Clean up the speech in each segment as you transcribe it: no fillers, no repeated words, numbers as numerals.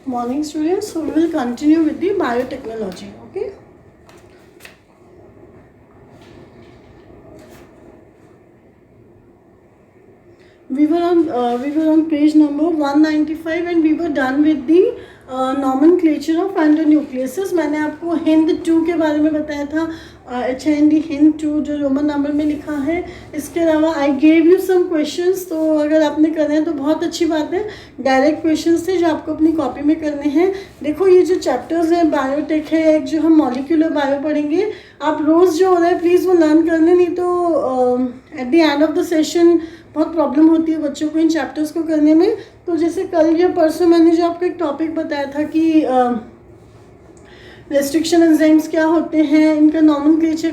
Morning students, so we will continue with the biotechnology. Okay. We were on page number 195 and we were done with the nomenclature of endonucleases. मैंने आपको हिंद 2 के बारे में बताया था, HND Hind 2 जो Roman number में लिखा है. इसके अलावा I gave you some questions, तो अगर आपने करने हैं तो बहुत अच्छी बात है. डायरेक्ट क्वेश्चंस थे जो आपको अपनी कॉपी में करने हैं. देखो ये जो चैप्टर्स हैं, बायोटेक है, एक जो हम मॉलिक्यूलर बायो पढ़ेंगे, आप रोज़ जो हो रहा है प्लीज़ वो लर्न करने, नहीं तो at the end of the session बहुत प्रॉब्लम होती है बच्चों को इन चैप्टर्स को करने में. तो जैसे कल या परसों मैंने जो आपको एक टॉपिक बताया था कि रेस्ट्रिक्शन एंजाइम्स क्या होते हैं, इनका नॉमेनक्लेचर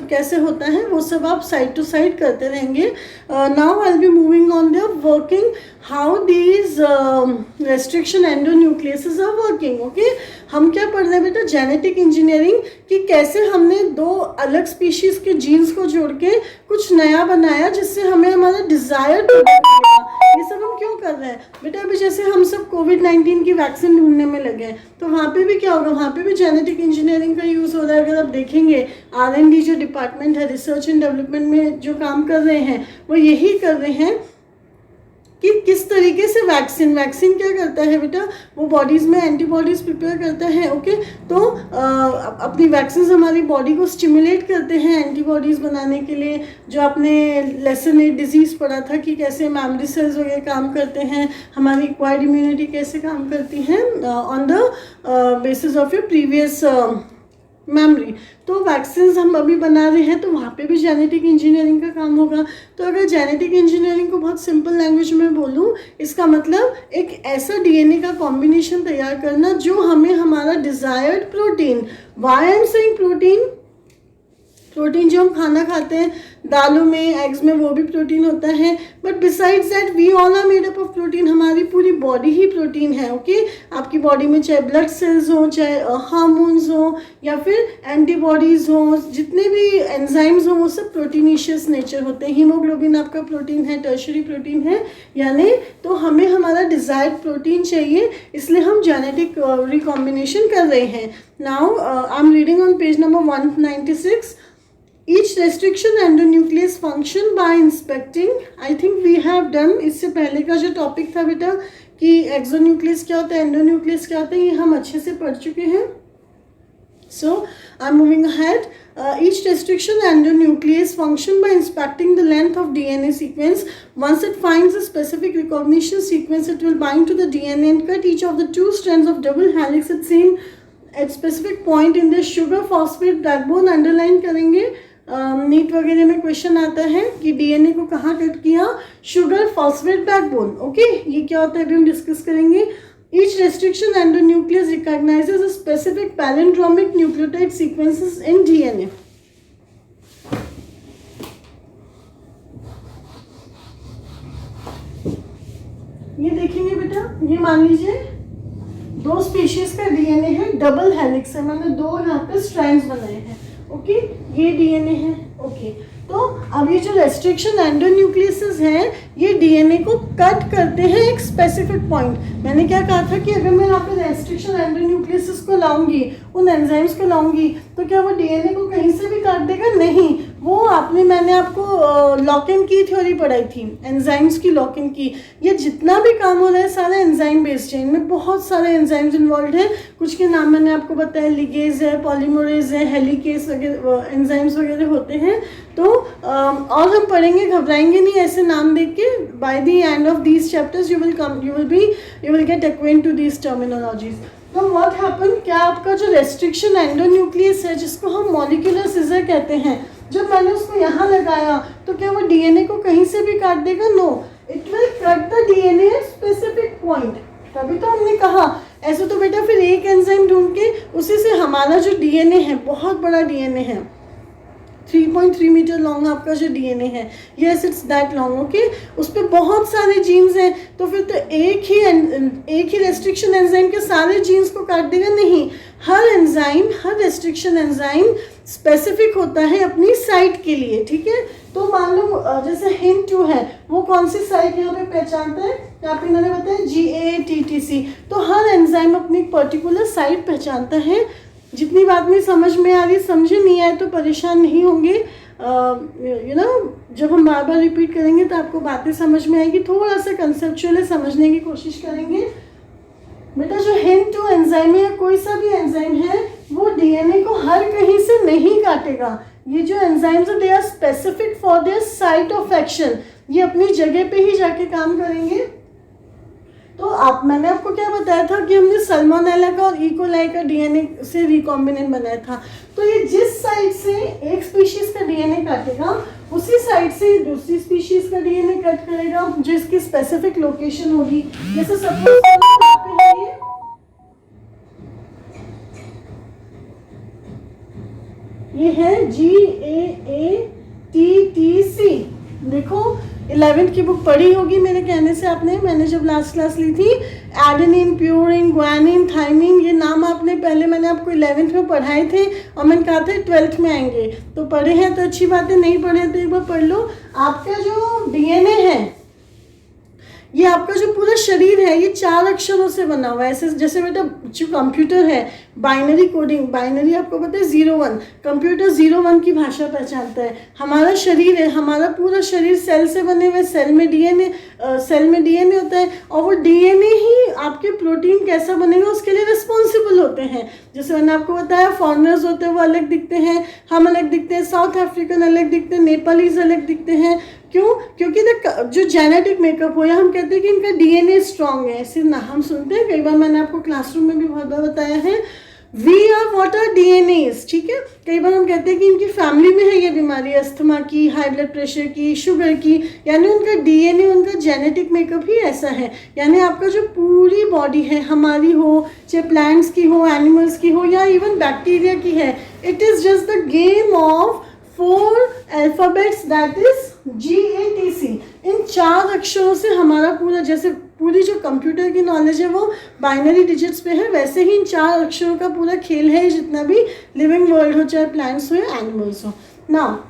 कैसे होता है, वो सब आप साइड टू साइड करते रहेंगे. Now I will be moving on the working how these restriction endonucleases are working. Okay, हम क्या पढ़ रहे हैं बेटा, जेनेटिक इंजीनियरिंग, कि कैसे हमने दो अलग स्पीशीज़ के जीन्स को जोड़ के कुछ नया बनाया जिससे हमें हमारा डिज़ायर्ड प्रोडक्ट मिला. ये सब हम क्यों कर रहे हैं बेटा? अभी जैसे हम सब कोविड-19 की वैक्सीन ढूंढने में लगे हैं, तो वहाँ पे भी क्या होगा, वहाँ पे भी जेनेटिक इंजीनियरिंग का यूज़ हो रहा है. अगर आप देखेंगे R&D जो डिपार्टमेंट है, रिसर्च एंड डेवलपमेंट में जो काम कर रहे हैं, वो यही कर रहे हैं कि किस तरीके से वैक्सीन क्या करता है बेटा, वो बॉडीज़ में एंटीबॉडीज़ प्रिपेयर करता है. ओके, तो अपनी वैक्सीन हमारी बॉडी को स्टिमुलेट करते हैं एंटीबॉडीज़ बनाने के लिए. जो आपने लेसन 8 डिजीज़ पढ़ा था कि कैसे मेमोरी सेल्स वगैरह काम करते हैं, हमारी एक्वायर्ड इम्यूनिटी कैसे काम करती है on the basis of your previous memory. तो वैक्सीन्स हम अभी बना रहे हैं, तो वहाँ पे भी जेनेटिक इंजीनियरिंग का काम होगा. तो अगर जेनेटिक इंजीनियरिंग को बहुत सिंपल लैंग्वेज में बोलूँ, इसका मतलब एक ऐसा डीएनए का कॉम्बिनेशन तैयार करना जो हमें हमारा desired protein, why I am saying protein जो हम खाना खाते हैं, दालों में, एग्स में, वो भी प्रोटीन होता है. But besides that we all are made up of protein. हमारी पूरी बॉडी ही प्रोटीन है. ओके, आपकी बॉडी में चाहे ब्लड सेल्स हो, चाहे हार्मोन्स हो, या फिर एंटीबॉडीज़ हो, जितने भी एंजाइम्स हो, वो सब प्रोटीनिशियस नेचर होते हैं. हीमोग्लोबिन आपका प्रोटीन है, टर्शरी प्रोटीन है, यानी तो हमें हमारा डिज़ायर्ड प्रोटीन चाहिए, इसलिए हम जेनेटिक रिकॉम्बिनेशन कर रहे हैं. Now I am reading on page number 196. Each restriction endonuclease function by inspecting. I think we have done. इससे पहले का जो टॉपिक था बेटा कि एक्सोन्यूक्लियस क्या होता है, एंडोन्यूक्लियस क्या होता है, ये हम अच्छे से पढ़ चुके हैं. So I'm moving ahead. Each restriction endonuclease function by inspecting the length of DNA sequence. Once it finds a specific recognition sequence, it will bind to the DNA and cut each of the two strands of double helix at specific point in the sugar phosphate backbone. Underline करेंगे. NEET वगैरह में question आता है कि DNA को कहाँ cut किया, sugar phosphate backbone. Okay, ये क्या होता है अभी हम डिस्कस करेंगे. Each restriction endonuclease recognises a specific palindromic nucleotide sequences in DNA. ये देखेंगे बेटा, ये मान लीजिए 2 स्पीशीज का डीएनए है, डबल हेलिक्स है, मैंने 2 यहाँ पे स्ट्रैंड्स बनाए हैं. ओके, ये डीएनए है. ओके, तो अब ये जो रेस्ट्रिक्शन एंडोन्यूक्लियसेस हैं, ये डीएनए को कट करते हैं एक स्पेसिफिक पॉइंट. मैंने क्या कहा था कि अगर मैं यहाँ पे रेस्ट्रिक्शन एंडोन्यूक्लियसेस को लाऊंगी, उन एंजाइम्स को लाऊंगी, तो क्या वो डीएनए को कहीं से भी काट देगा? नहीं. वो मैंने आपको लॉक एंड की थ्योरी पढ़ाई थी, एंजाइम्स की लॉक एंड की. ये जितना भी काम हो रहा है सारा एंजाइम बेस्ड चेन में, बहुत सारे एंजाइम्स इन्वॉल्व हैं. कुछ के नाम मैंने आपको बताया, लिगेज है, पॉलीमरेज है, हेलिकेज वगैरह एंजाइम्स वगैरह होते हैं. तो और हम पढ़ेंगे, घबराएंगे नहीं ऐसे नाम देख के. By the end of these chapters you will get acquaint to these terminologies. तो व्हाट हैपन, क्या आपका जो रेस्ट्रिक्शन एंडोन्यूक्लियस है, जिसको हम मॉलिक्यूलर सीजर कहते हैं, जब मैंने उसको यहाँ लगाया तो क्या वो डीएनए को कहीं से भी काट देगा? No, it will cut the DNA at specific point. तभी तो हमने कहा, ऐसे तो बेटा फिर एक एंजाइम ढूंढ के उसी से हमारा जो डीएनए है, बहुत बड़ा डीएनए है, 3.3 मीटर लॉन्ग आपका जो डीएनए है, yes it's that long. Okay, उस पर बहुत सारे जीन्स हैं, तो फिर तो एक ही रेस्ट्रिक्शन एंजाइम के सारे जीन्स को काट देगा? नहीं. हर रेस्ट्रिक्शन एंजाइम स्पेसिफिक होता है अपनी साइट के लिए. ठीक है, तो मान लो जैसे हिंट 2 है, वो कौन सी साइट यहाँ पे पहचानता है? यहाँ पे इन्होंने बताया GATTC। तो हर एंजाइम अपनी पर्टिकुलर साइट पहचानता है। जितनी बात नहीं समझ में आ रही, समझे नहीं आए तो परेशान नहीं होंगे। जब हम बार बार रिपीट करेंगे तो आपको बातें समझ में आएगी। थोड़ा सा कंसेप्चुअली समझने की कोशिश करेंगे। बेटा जो HIN2 एंजाइम है या कोई सा भी एंजाइम है वो DNA को हर कहीं से नहीं काटेगा। ये जो एंजाइम्स है they are specific for their site of action. ये अपनी जगह पे ही जाके काम करेंगे। तो मैंने आपको क्या बताया था कि हमने सल्मोनेला का और इकोलाई का DNA से रिकॉम्बिनेंट बनाया था। तो ये जिस साइड से एक स्पीशीज का DNA काटेगा उसी साइड से दूसरी स्पीशीज का DNA कट करेगा जिसकी स्पेसिफिक लोकेशन होगी। जैसे सपोज ये है GAATTC। देखो 11th की बुक पढ़ी होगी मेरे कहने से आपने, मैंने जब लास्ट क्लास ली थी। एडेनिन, प्यूरिन, ग्वानिन, थाइमिन, ये नाम आपने पहले मैंने आपको 11th में पढ़ाए थे और मैंने कहा था 12th में आएंगे। तो पढ़े हैं तो अच्छी बात है, नहीं पढ़े तो एक बार पढ़ लो। आपका जो DNA है, ये आपका जो पूरा शरीर है ये 4 अक्षरों से बना हुआ है। ऐसे जैसे बेटा जो कंप्यूटर है बाइनरी कोडिंग, बाइनरी आपको पता है 0-1, कंप्यूटर 0-1 की भाषा पहचानता है। हमारा शरीर है, हमारा पूरा शरीर सेल से बने हुए, सेल में DNA होता है और वो DNA ही आपके प्रोटीन कैसा बनेगा उसके लिए रिस्पॉन्सिबल होते हैं। जैसे मैंने आपको बताया फॉरेनर्स होते हैं वो अलग दिखते हैं, हम अलग दिखते हैं, साउथ अफ्रीकन अलग दिखते हैं, नेपालीज अलग दिखते हैं। क्यों? क्योंकि जो जेनेटिक मेकअप हो या हम कहते हैं कि इनका DNA स्ट्रांग है, ऐसे ना हम सुनते हैं कई बार, मैंने आपको क्लासरूम में भी बहुत बार बताया है। We are what are DNAs, ठीक है। कई बार हम कहते हैं कि इनकी फैमिली में है ये बीमारी, अस्थमा की, हाई ब्लड प्रेशर की, शुगर की, यानी उनका DNA, उनका जेनेटिक मेकअप ही ऐसा है। यानी आपका जो पूरी बॉडी है, हमारी हो चाहे प्लांट्स की हो, एनिमल्स की हो या इवन बैक्टीरिया की है, it is just the game of 4 alphabets that is GATC। इन 4 अक्षरों से हमारा पूरा, जैसे पूरी जो कंप्यूटर की नॉलेज है वो बाइनरी डिजिट्स पे है, वैसे ही इन 4 अक्षरों का पूरा खेल है जितना भी लिविंग वर्ल्ड हो, चाहे प्लांट्स हो या एनिमल्स हो ना,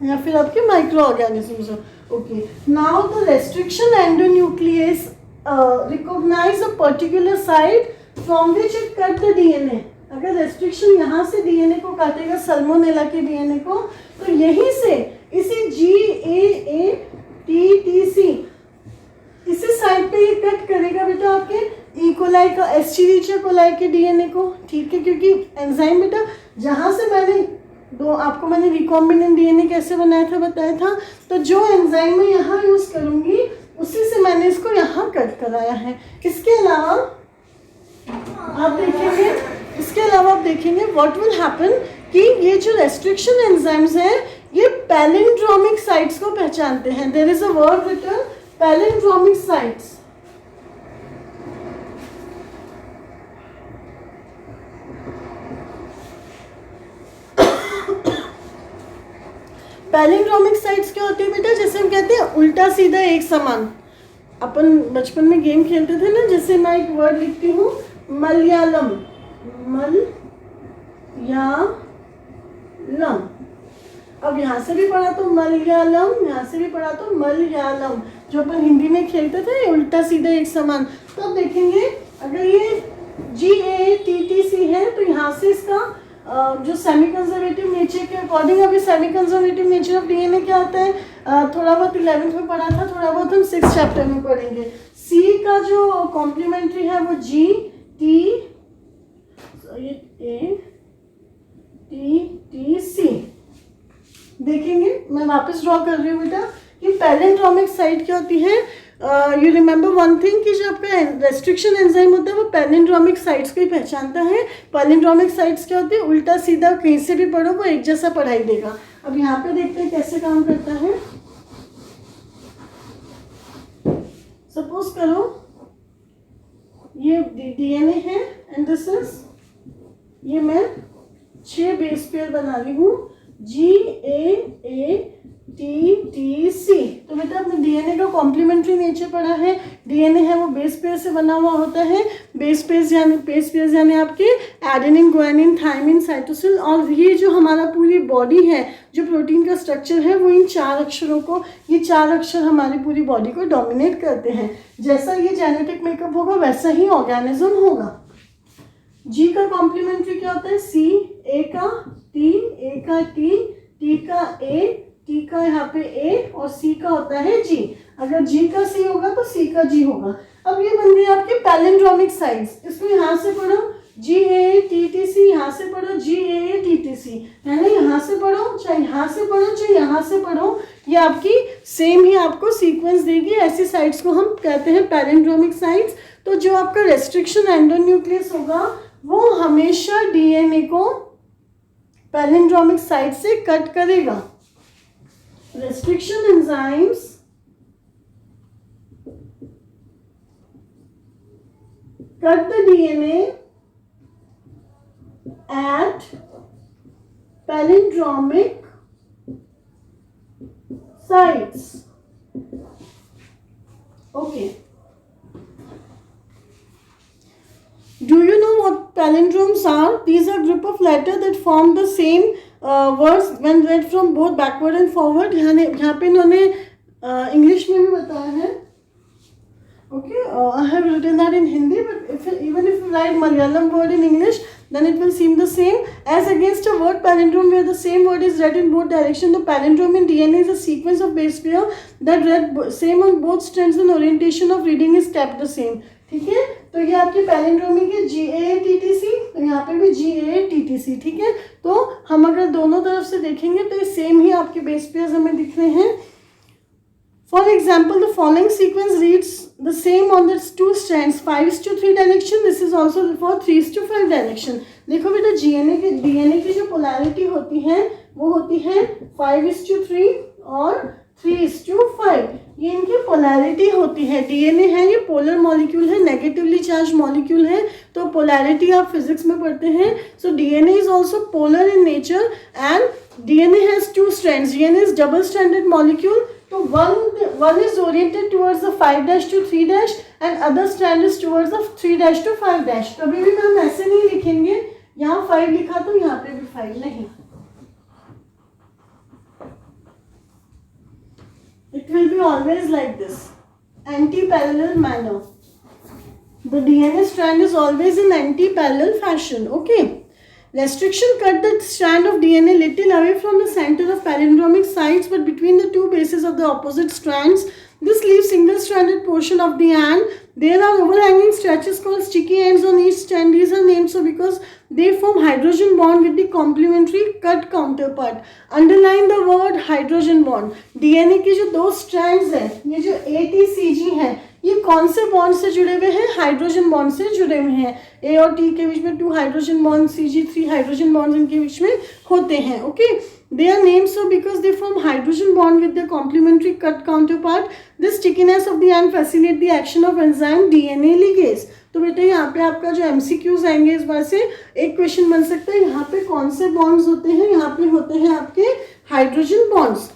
या फिर आपके माइक्रो ऑर्गेनिजम्स हो। Okay, now the restriction endonuclease recognize a particular site from which it cut the DNA। अगर रेस्ट्रिक्शन यहाँ से DNA को काटेगा, सल्मोनेला के DNA को, तो यहीं से इसी GAATTC इसी साइड पे ये कट करेगा बेटा आपके इकोलाई का, एस्चेरिचिया कोलाई के DNA को, ठीक है। क्योंकि एंजाइम बेटा जहाँ से आपको मैंने रिकॉम्बिनेंट DNA कैसे बनाया था बताया था, तो जो एंजाइम मैं यहाँ यूज़ करूँगी उसी से मैंने इसको यहाँ कट कराया है। इसके अलावा आप देखेंगे व्हाट विल हैपन कि ये जो रेस्ट्रिक्शन एंजाइम्स हैं ये पैलिंड्रोमिक साइट्स को पहचानते हैं। There is a word written palindromic sites. Palindromic sites क्या होती है बेटा? जैसे हम कहते हैं उल्टा सीधा एक समान। अपन बचपन में गेम खेलते थे ना, जैसे मैं एक वर्ड लिखती हूँ मलयालम, अब यहाँ से भी पढ़ा तो मलयालम, यहाँ से भी पढ़ा तो मलयालम। जो अपन हिंदी में खेलते थे उल्टा सीधा एक समान। तो अब देखेंगे अगर ये GATTC है तो यहाँ से इसका जो सेमी कंजर्वेटिव नेचर के अकॉर्डिंग, अभी semi conservative nature of DNA क्या होता है, थोड़ा बहुत 11th में पढ़ा था, थोड़ा बहुत हम 6th चैप्टर में पढ़ेंगे। C का जो कॉम्प्लीमेंट्री है वो GATTC देखेंगे। मैं वापस ड्रॉ कर रही हूँ बेटा कि पैलिंड्रोमिक साइट क्या होती है। यू रिमेंबर वन थिंग कि जो आपका रेस्ट्रिक्शन एंजाइम होता है वो पैलिंड्रोमिक साइट्स को ही पहचानता है। पैलिंड्रोमिक साइट्स क्या होती है? उल्टा सीधा कहीं से भी पढ़ो वो एक जैसा पढ़ाई देगा। अब यहाँ पे देखते हैं कैसे काम करता है। सपोज करो ये DNA है एंड दिस इज, ये मैं 6 बेस पेयर बना रही हूँ GAATTC। तो बेटा आपने DNA का कॉम्प्लीमेंट्री नेचर पढ़ा है। DNA है वो बेस पेयर से बना हुआ होता है। बेस पेयर्स यानी आपके एडेनिन, गुआनिन, थायमिन, साइटोसिन। और ये जो हमारा पूरी बॉडी है, जो प्रोटीन का स्ट्रक्चर है, वो इन 4 अक्षरों को, ये 4 अक्षर हमारी पूरी बॉडी को डोमिनेट करते हैं। जैसा ये जेनेटिक मेकअप होगा वैसा ही ऑर्गेनिज्म होगा। जी का कॉम्प्लीमेंट्री क्या होता है? सी, ए का टी, ए का टी, टी का ए, टी का यहाँ पे ए, और सी का होता है जी। अगर जी का सी होगा तो सी का जी होगा। अब ये बन गई आपकी पैलिंड्रोमिक साइड्स। इसको यहाँ से पढ़ो जी ए टी टी सी, यहाँ से पढ़ो जी ए टी टी सी, यानी यहाँ से पढ़ो चाहे यहाँ से पढ़ो चाहे यहाँ से पढ़ो, ये आपकी सेम ही आपको सीक्वेंस देगी। ऐसी साइट्स को हम कहते हैं पैलिंड्रोमिक साइट्स। तो जो आपका रेस्ट्रिक्शन एंडोन्यूक्लियस होगा वो हमेशा डीएनए को पैलिंड्रोमिक साइट से कट करेगा। Restriction enzymes cut the DNA at palindromic sites. Okay. Do you know what palindromes are? These are group of letters that form the same words when read from both backward and forward. यहाँ पे इन्होंने English में भी बताया है. Okay, I have written that in Hindi, but even if you write Malayalam word in English, then it will seem the same. As against a word palindrome where the same word is read in both directions, the palindrome in DNA is a sequence of base pair that read same on both strands and orientation of reading is kept the same. ठीक है, तो ये आपकी palindromic है GATTC, तो यहाँ पे भी GATTC. ठीक है, तो हम अगर दोनों तरफ से देखेंगे तो ये सेम ही आपके बेस पेयर्स हमें दिख रहे हैं. For example, the following sequence reads the same on the 2 strands, 5:3 direction. This is also for 3:5 direction. देखो बेटा DNA की जो पोलैरिटी होती है वो होती है 5:3 और 3:5. ये इनकी पोलैरिटी होती है. DNA है ये पोलर मॉलिक्यूल है, नेगेटिवली चार्ज मॉलिक्यूल है. तो पोलैरिटी आप फिजिक्स में पढ़ते हैं. So DNA is also polar in nature and DNA has 2 strands. DNA is double stranded molecule. तो one is oriented towards the 5' to 3' and other strand is towards the 3' to 5'. कभी भी हम ऐसे नहीं लिखेंगे, यहाँ 5 लिखा तो यहाँ पे भी 5 नहीं. It will be always like this, anti-parallel manner. The DNA strand is always in anti-parallel fashion. Okay. Restriction cut the strand of DNA little away from the center of palindromic sites but between the 2 bases of the opposite strands. This leaves single-stranded portion of the end. There are overhanging stretches called sticky ends on each strand. These are named so because they form hydrogen bond with the complementary cut counterpart. Underline the word hydrogen bond. DNA की जो 2 strands हैं, ये जो ATCG हैं, ये कौन से bond से जुड़े हुए हैं? हाइड्रोजन बॉन्ड से जुड़े हुए हैं. ए और टी के बीच में 2 hydrogen bond, CG3 hydrogen bond इनके बीच में होते हैं. Okay, they are named so because they form hydrogen bond with their complementary cut counterpart. This stickiness of the end facilitate the action of enzyme DNA ligase. तो बेटा यहाँ पे आपका जो MCQs आएंगे इस बार से एक क्वेश्चन बन सकता है, यहाँ पे कौन से बॉन्ड्स होते हैं? यहाँ पे होते हैं आपके hydrogen bonds.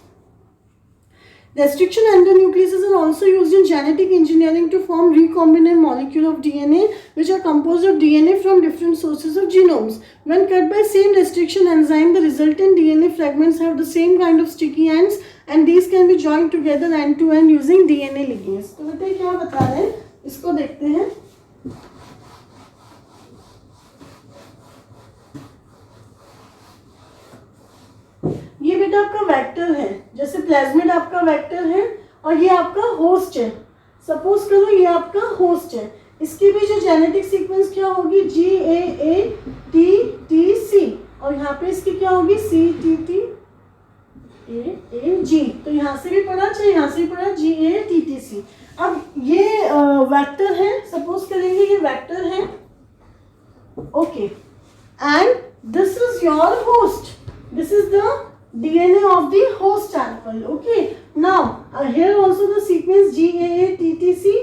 Restriction endonucleases are also used in genetic engineering to form recombinant molecule of DNA which are composed of DNA from different sources of genomes. When cut by same restriction enzyme, the resultant DNA fragments have the same kind of sticky ends and these can be joined together end to end using DNA ligase. तो बेटा क्या बता रहे हैं, इसको देखते हैं. ये बेटा आपका वेक्टर है, जैसे प्लाज्मिड आपका वेक्टर है और ये आपका होस्ट है. सपोज करो ये आपका होस्ट है, इसकी भी जो जेनेटिक सीक्वेंस क्या होगी? GAATTC और यहाँ पे इसकी क्या होगी? CTTAAG. तो यहाँ से भी पढ़ा चाहे यहाँ से भी पढ़ा GATTC. अब ये वेक्टर है, सपोज करेंगे ये वेक्टर है. Okay, and this is your host. This is the DNA of the host animal. Okay. Now here also the sequence GAATTC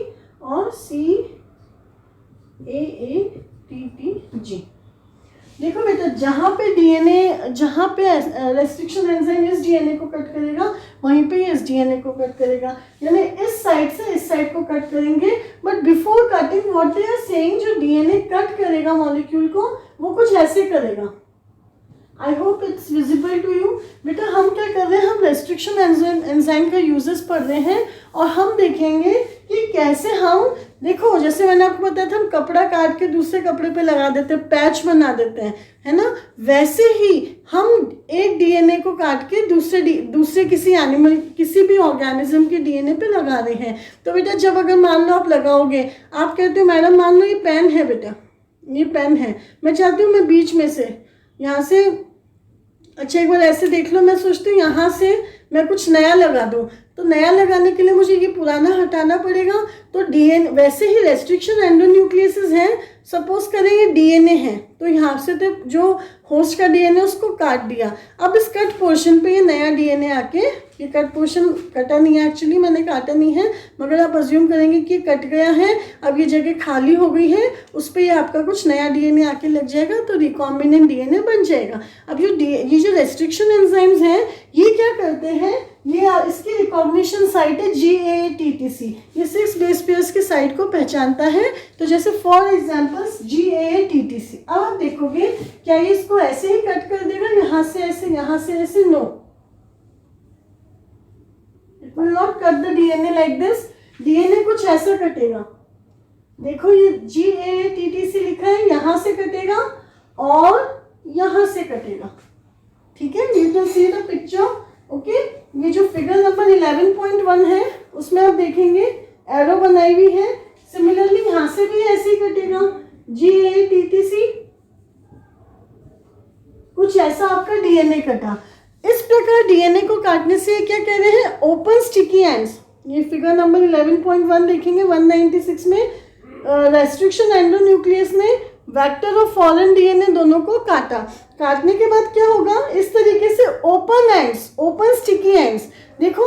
or CAATTG. देखो बेटा, जहाँ पे डीएनए, जहाँ पे रेस्ट्रिक्शन एंजाइम इस डीएनए को कट करेगा, वहीं पे इस डीएनए को कट करेगा, यानी इस साइड से इस साइड को कट करेंगे। But before cutting what they are saying, जो डीएनए कट करेगा मॉलिक्यूल को, वो कुछ ऐसे करेगा। I hope it's visible to you. बेटा हम क्या कर रहे हैं, हम रेस्ट्रिक्शन एंजाइम का यूजेस पढ़ रहे हैं, और हम देखेंगे कि कैसे हम, देखो जैसे मैंने आपको बताया था, हम कपड़ा काट के दूसरे कपड़े पे लगा देते हैं, पैच बना देते हैं, है ना, वैसे ही हम एक डीएनए को काट के दूसरे किसी एनिमल, किसी भी ऑर्गेनिज्म के डीएनए पे लगा रहे हैं। तो बेटा जब अगर मान लो आप लगाओगे, आप कहते हो मैडम मान लो ये पेन है बेटा, ये पेन है, मैं चाहती हूँ मैं बीच में से यहाँ से, अच्छा एक बार ऐसे देख लो, मैं सोचती हूँ यहाँ से मैं कुछ नया लगा दूँ, तो नया लगाने के लिए मुझे ये पुराना हटाना पड़ेगा। तो डीएनए, वैसे ही रेस्ट्रिक्शन एंडोन्यूक्लियसेस हैं, सपोज करें ये डीएनए है, तो यहाँ से तो जो होस्ट का डीएनए उसको काट दिया, अब इस कट पोर्शन पे ये नया डीएनए आके, ये कट पोर्शन कटा नहीं है एक्चुअली, मैंने काटा नहीं है, मगर आप अज्यूम करेंगे कि ये कट गया है, अब ये जगह खाली हो गई है, उस पर ये आपका कुछ नया डीएनए आके लग जाएगा, तो रिकॉम्बिनेंट डीएनए बन जाएगा। अब ये जो रेस्ट्रिक्शन एंजाइम्स हैं, ये क्या करते हैं, ये इसकी रिकॉग्निशन साइट है GAA-TTC, ये 6 बेस पेयर्स के साइट को पहचानता है। तो जैसे फॉर एग्जांपल्स GAA-TTC, अब आप देखोगे क्या ये इसको ऐसे ही कट कर देगा, यहाँ से ऐसे, यहाँ से ऐसे, no, it will not cut the DNA like this, DNA कुछ ऐसा कटेगा। देखो ये GAA-TTC लिखा है, यहाँ से कटेगा और यहाँ से कटेगा, ठीक है, you can see the picture, okay. ये जो फिगर नंबर 11.1 है उसमें आप देखेंगे एरो बनाई हुई है, सिमिलरली यहाँ से भी ऐसे ही कटेगा, GAA-TTC, कुछ ऐसा आपका डीएनए कटा। इस प्रकार डीएनए को काटने से क्या कह रहे हैं, ओपन स्टिकी एंड्स, ये फिगर नंबर 11.1 देखेंगे 196 में, रेस्ट्रिक्शन एंडोन्यूक्लियस ने वेक्टर और फॉरेन डीएनए दोनों को काटा। काटने के बाद क्या होगा, इस तरीके से open ends, open sticky ends, देखो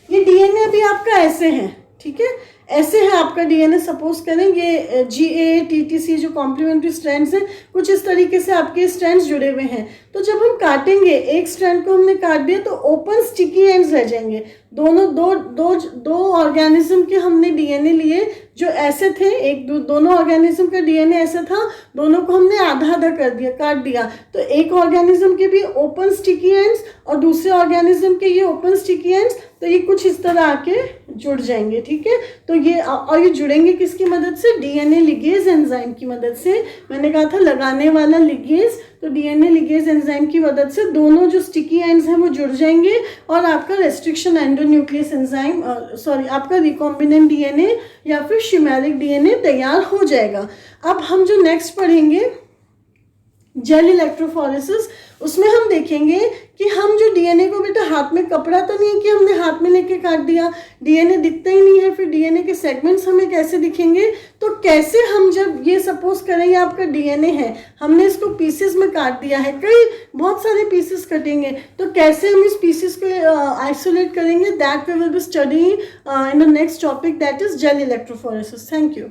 ये डीएनए अभी आपका ऐसे है, ठीक है, ऐसे है आपका डीएनए, सपोज करें ये GAA-TTC जो कॉम्प्लीमेंट्री स्ट्रैंड्स हैं, कुछ इस तरीके से आपके स्ट्रैंड्स जुड़े हुए हैं। तो जब हम काटेंगे, एक स्ट्रैंड को हमने काट दिया तो ओपन स्टिकी एंड्स रह जाएंगे, दो ऑर्गेनिज्म के हमने डीएनए लिए जो ऐसे थे, दोनों ऑर्गेनिज्म का डीएनए ऐसा था, दोनों को हमने आधा आधा कर दिया, काट दिया, तो एक ऑर्गेनिज्म के भी ओपन स्टिकी एंड्स और दूसरे ऑर्गेनिज्म के ये ओपन स्टिकी एंड्स, तो ये कुछ इस तरह आके जुड़ जाएंगे, ठीक है। तो ये, और ये जुड़ेंगे किसकी मदद से, डीएनए लिगेज एंजाइम की मदद से, मैंने कहा था लगाने वाला लिगेज, तो डीएनए लिगेज एंजाइम की मदद से दोनों जो स्टिकी एंड्स हैं वो जुड़ जाएंगे और आपका रेस्ट्रिक्शन एंडोन्यूक्लियस एंजाइम, आपका रिकॉम्बिनेंट डीएनए या फिर शिमेरिक डीएनए तैयार हो जाएगा। अब हम जो नेक्स्ट पढ़ेंगे जेल इलेक्ट्रोफोरेसिस, उसमें हम देखेंगे कि हम जो डीएनए को, बेटा हाथ में कपड़ा तो नहीं है कि हमने हाथ में लेके काट दिया, डीएनए दिखता ही नहीं है, फिर डीएनए के सेगमेंट्स हमें कैसे दिखेंगे, तो कैसे हम, जब ये सपोज करें ये आपका डीएनए है, हमने इसको पीसेस में काट दिया है, बहुत सारे पीसेस कटेंगे, तो कैसे हम इस पीसेस को आइसोलेट करेंगे, that we will be study in the next topic, that is gel electrophoresis. Thank you.